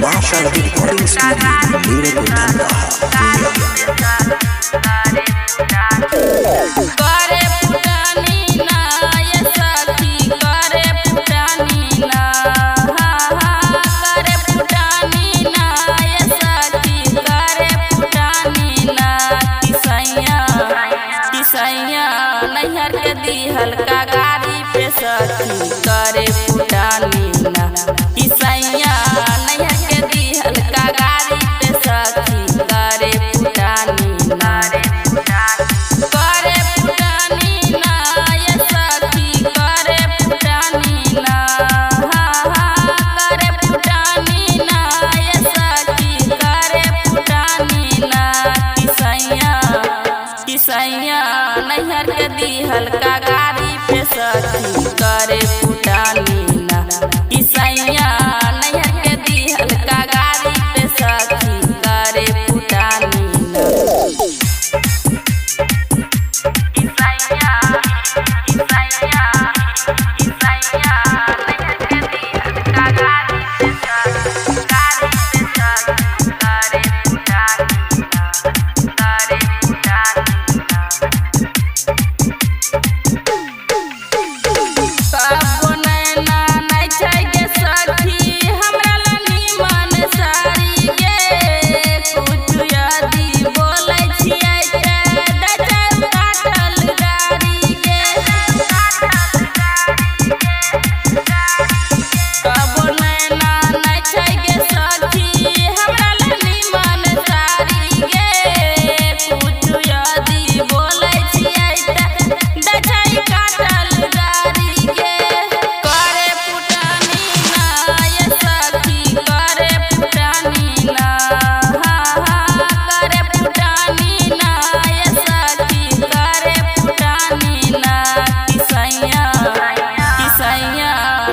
Masha Recording Studio, Meerut नैहर के दिहल का गाड़ी पे सखी करे फुटानी ना ईसैया नैहर के दिहल का गाड़ी पे सखी करे फुटानी ना करे फुटानी ना ये सखी करे फुटानी ना करे फुटानी ना ये सखी करे फुटानी ना ईसैया नैहर के दिहल का गाड़ी पे सखी करे फुटानी ना ईसैया नैहर के दिहल का गाड़ी पे सखी करे फुटानी ना ईसैया नैहर के दिहल का गाड़ी पे सखी करे फुटानी ना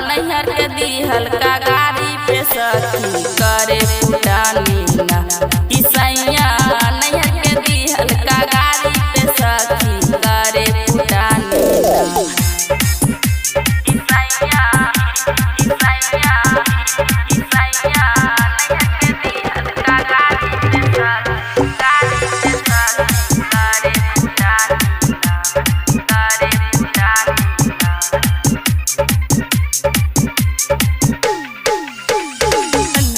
नैहर के दिहल का गाड़ी पे सखी करे फुटानी ना ईसैया नैहर के दिहल का गाड़ी पे सखी करे फुटानी ना ईसैया नैहर के दिहल का गाड़ी पे सखी करे फुटानी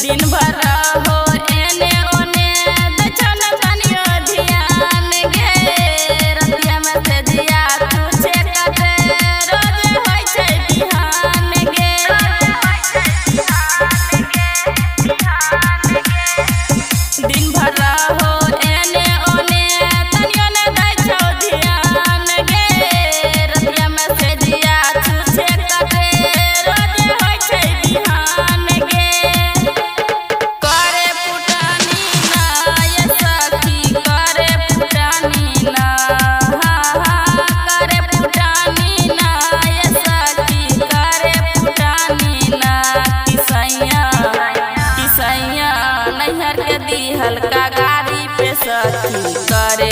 दिन भर हो एने ओने दचन कनियो ध्यान गे रतिया में से दिया तुझे कते रोज होय छै बिहान गे दिन भर हो एने ओने तनियो ने दै छौ ध्यान गे रतिया में से दिया तुझे कते रोज होय छै बिहान गे नैहर के दिहल का गाड़ी पे सखी करे